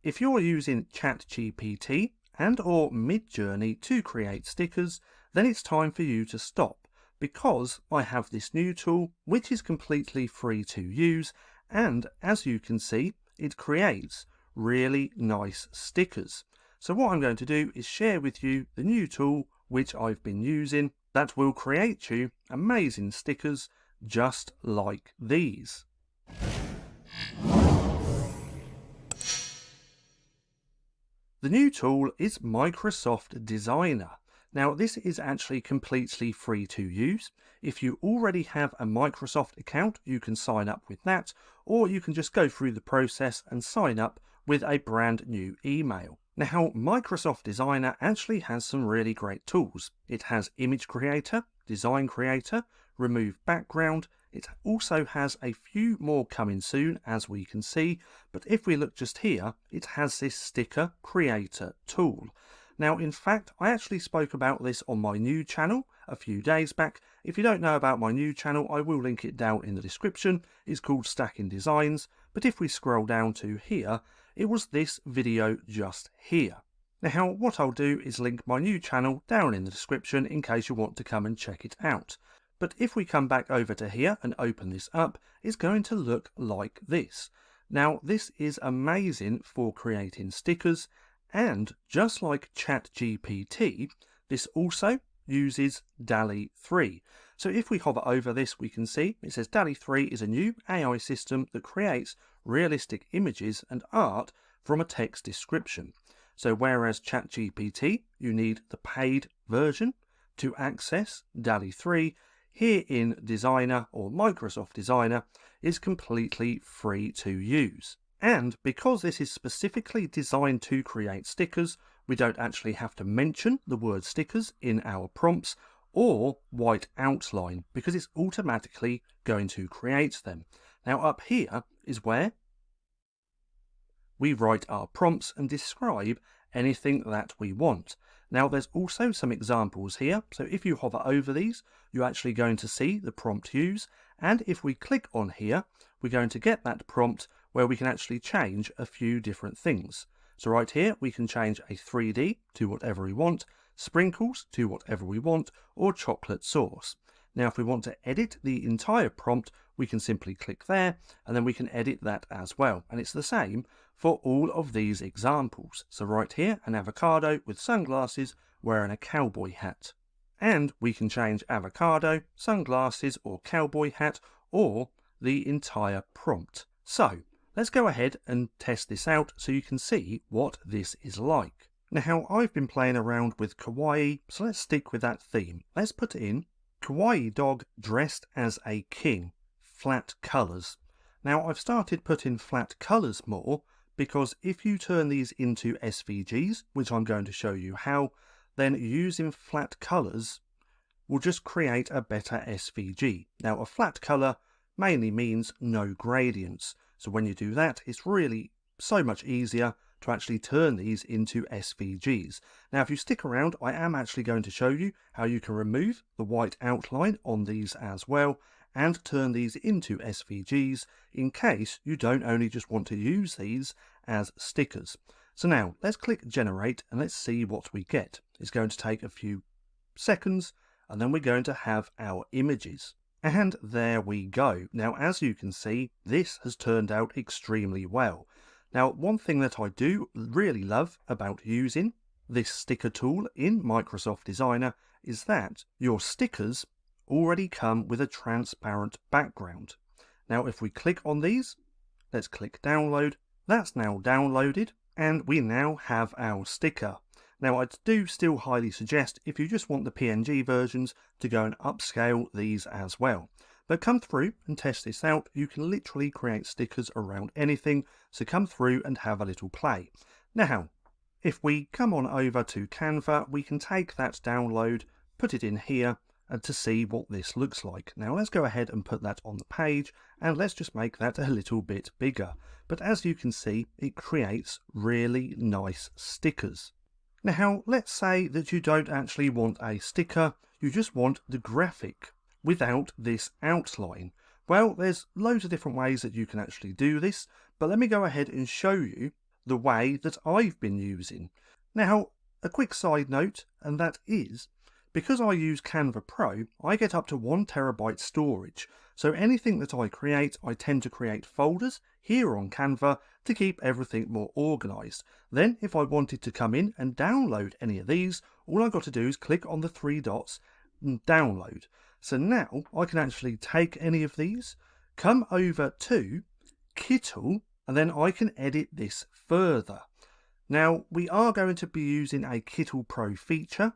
if you're using ChatGPT and or Midjourney to create stickers, then it's time for you to stop, because I have this new tool which is completely free to use, and as you can see, it creates really nice stickers. So what I'm going to do is share with you the new tool which I've been using that will create you amazing stickers just like these. The new tool is Microsoft Designer. Now this is actually completely free to use. If you already have a Microsoft account, you can sign up with that, or you can just go through the process and sign up with a brand new email. Now Microsoft Designer actually has some really great tools. It has Image Creator, Design Creator, Remove Background. It also has a few more coming soon, as we can see, but if we look just here, it has this Sticker Creator tool. Now, in fact, I actually spoke about this on my new channel a few days back. If you don't know about my new channel, I will link it down in the description. It's called Stacking Designs, but if we scroll down to here, it was this video just here. Now, what I'll do is link my new channel down in the description in case you want to come and check it out. But if we come back over to here and open this up, it's going to look like this. Now, this is amazing for creating stickers, and just like ChatGPT, this also uses Dall-E 3. So if we hover over this, we can see it says Dall-E 3 is a new AI system that creates realistic images and art from a text description. So whereas ChatGPT, you need the paid version to access Dall-E 3, here in Designer or Microsoft Designer is completely free to use. And because this is specifically designed to create stickers, we don't actually have to mention the word stickers in our prompts or white outline, because it's automatically going to create them. Now up here is where we write our prompts and describe anything that we want. Now there's also some examples here, so if you hover over these, you're actually going to see the prompt use, and if we click on here, we're going to get that prompt where we can actually change a few different things. So right here, we can change a 3D to whatever we want, sprinkles to whatever we want, or chocolate sauce. Now if we want to edit the entire prompt, we can simply click there, and then we can edit that as well. And it's the same for all of these examples. So right here, an avocado with sunglasses wearing a cowboy hat. And we can change avocado, sunglasses, or cowboy hat, or the entire prompt. So let's go ahead and test this out so you can see what this is like. Now I've been playing around with kawaii, so let's stick with that theme. Let's put in kawaii dog dressed as a king, flat colours. Now I've started putting flat colours more, because if you turn these into SVGs, which I'm going to show you how, then using flat colours will just create a better SVG. Now a flat colour mainly means no gradients, so when you do that, it's really so much easier to actually turn these into SVGs. Now if you stick around, I am actually going to show you how you can remove the white outline on these as well, and turn these into SVGs in case you don't only just want to use these as stickers. So now let's click generate and let's see what we get. It's going to take a few seconds, and then we're going to have our images. And there we go. Now as you can see, this has turned out extremely well. Now one thing that I do really love about using this sticker tool in Microsoft Designer is that your stickers already come with a transparent background. Now if we click on these, let's click download, that's now downloaded, and we now have our sticker. Now I do still highly suggest, if you just want the PNG versions, to go and upscale these as well. But come through and test this out. You can literally create stickers around anything, so come through and have a little play. Now if we come on over to CANVA, we can take that download, put it in here, and to see what this looks like. Now let's go ahead and put that on the page, and let's just make that a little bit bigger. But as you can see, it creates really nice stickers. Now let's say that you don't actually want a sticker, you just want the graphic without this outline. Well, there's loads of different ways that you can actually do this, but let me go ahead and show you the way that I've been using. Now, a quick side note, and that is, because I use CANVA Pro, I get up to 1 TB storage. So anything that I create, I tend to create folders here on Canva to keep everything more organised. Then if I wanted to come in and download any of these, all I've got to do is click on the 3 dots and download. So now I can actually take any of these, come over to Kittle, and then I can edit this further. Now we are going to be using a Kittle Pro feature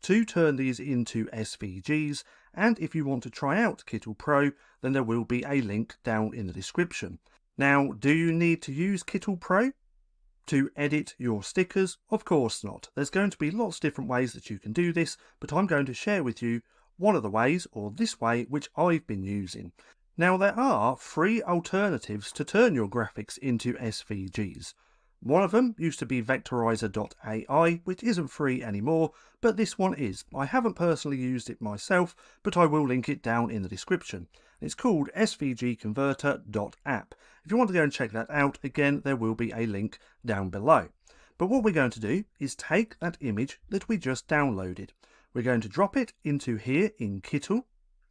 to turn these into SVGs, and if you want to try out Kittle Pro, then there will be a link down in the description. Now, do you need to use Kittle Pro to edit your stickers? Of course not. There's going to be lots of different ways that you can do this, but I'm going to share with you one of the ways, or this way, which I've been using. Now, there are free alternatives to turn your graphics into SVGs. One of them used to be vectorizer.ai, which isn't free anymore, but this one is. I haven't personally used it myself, but I will link it down in the description. It's called svgconverter.app. If you want to go and check that out, again, there will be a link down below. But what we're going to do is take that image that we just downloaded. We're going to drop it into here in Kittle,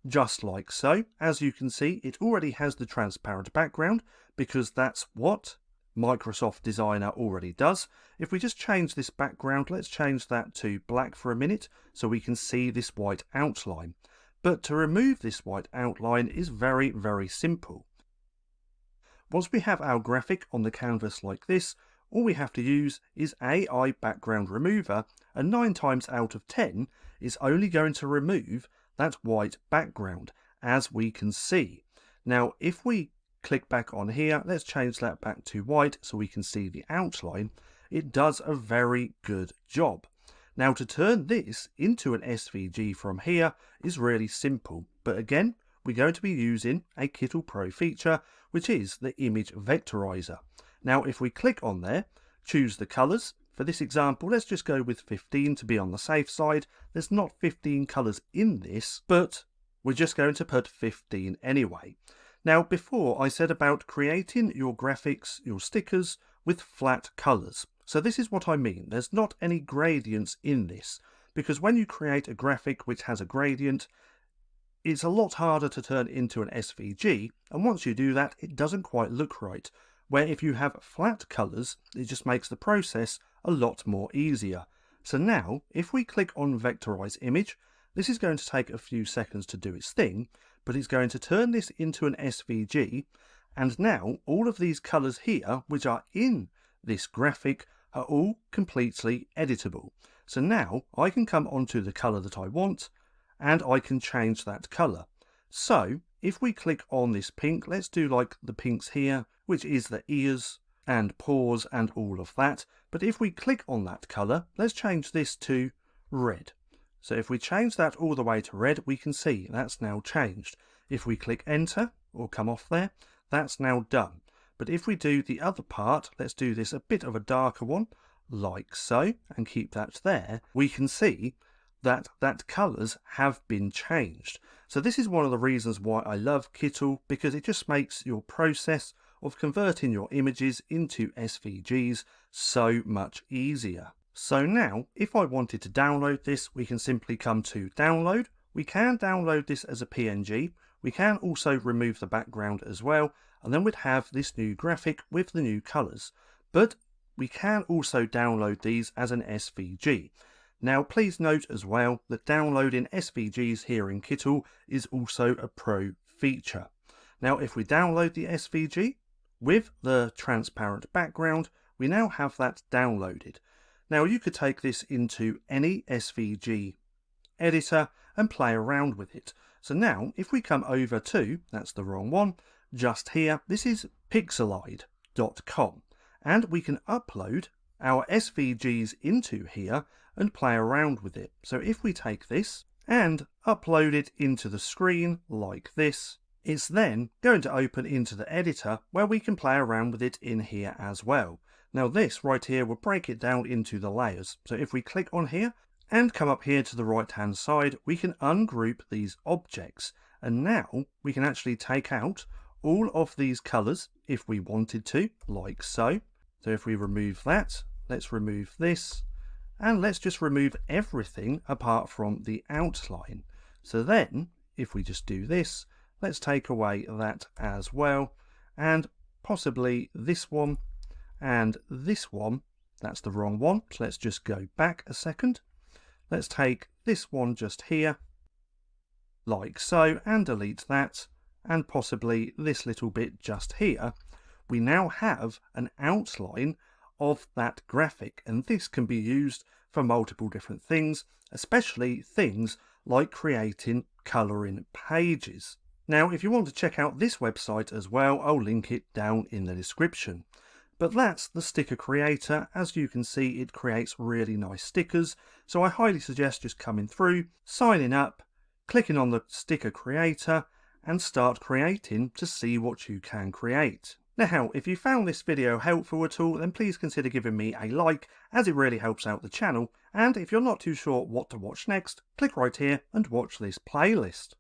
just like so. As you can see, it already has the transparent background because that's what Microsoft Designer already does. If we just change this background, let's change that to black for a minute so we can see this white outline. But to remove this white outline is very, very simple. Once we have our graphic on the canvas like this, all we have to use is AI background remover, and 9 times out of 10 is only going to remove that white background, as we can see. Now, if we click back on here, let's change that back to white so we can see the outline. It does a very good job. Now, to turn this into an SVG from here is really simple, but again, we're going to be using a Kittle Pro feature, which is the image vectorizer. Now, if we click on there, choose the colors. For this example, let's just go with 15 to be on the safe side. There's not 15 colors in this, but we're just going to put 15 anyway. Now, before I said about creating your graphics, your stickers, with flat colours. So this is what I mean. There's not any gradients in this, because when you create a graphic which has a gradient, it's a lot harder to turn into an SVG, and once you do that, it doesn't quite look right. Where if you have flat colours, it just makes the process a lot more easier. So now, if we click on Vectorize Image, this is going to take a few seconds to do its thing, but it's going to turn this into an SVG, and now all of these colours here, which are in this graphic, are all completely editable. So now I can come onto the colour that I want, and I can change that colour. So if we click on this pink, let's do like the pinks here, which is the ears and paws and all of that. But if we click on that colour, let's change this to red. So if we change that all the way to red, we can see that's now changed. If we click enter or come off there, that's now done. But if we do the other part, let's do this a bit of a darker one, like so, and keep that there, we can see that colours have been changed. So this is one of the reasons why I love Kittle, because it just makes your process of converting your images into SVGs so much easier. So now, if I wanted to download this, we can simply come to download. We can download this as a PNG. We can also remove the background as well, and then we'd have this new graphic with the new colours. But we can also download these as an SVG. Now, please note as well that downloading SVGs here in Kittle is also a pro feature. Now, if we download the SVG with the transparent background, we now have that downloaded. Now, you could take this into any SVG editor and play around with it. So now, if we come over to, that's the wrong one, just here, this is pixelide.com, and we can upload our SVGs into here and play around with it. So if we take this and upload it into the screen like this, it's then going to open into the editor where we can play around with it in here as well. Now this right here will break it down into the layers. So if we click on here and come up here to the right hand side, we can ungroup these objects, and now we can actually take out all of these colours if we wanted to, like so. So if we remove that, let's remove this, and let's just remove everything apart from the outline. So then, if we just do this, let's take away that as well, and possibly this one, and this one. That's the wrong one, so let's just go back a second. Let's take this one just here, like so, and delete that, and possibly this little bit just here. We now have an outline of that graphic, and this can be used for multiple different things, especially things like creating colouring pages. Now, if you want to check out this website as well, I'll link it down in the description. But that's the sticker creator. As you can see, it creates really nice stickers, so I highly suggest just coming through, signing up, clicking on the sticker creator, and start creating to see what you can create. Now, if you found this video helpful at all, then please consider giving me a like, as it really helps out the channel, and if you're not too sure what to watch next, click right here and watch this playlist.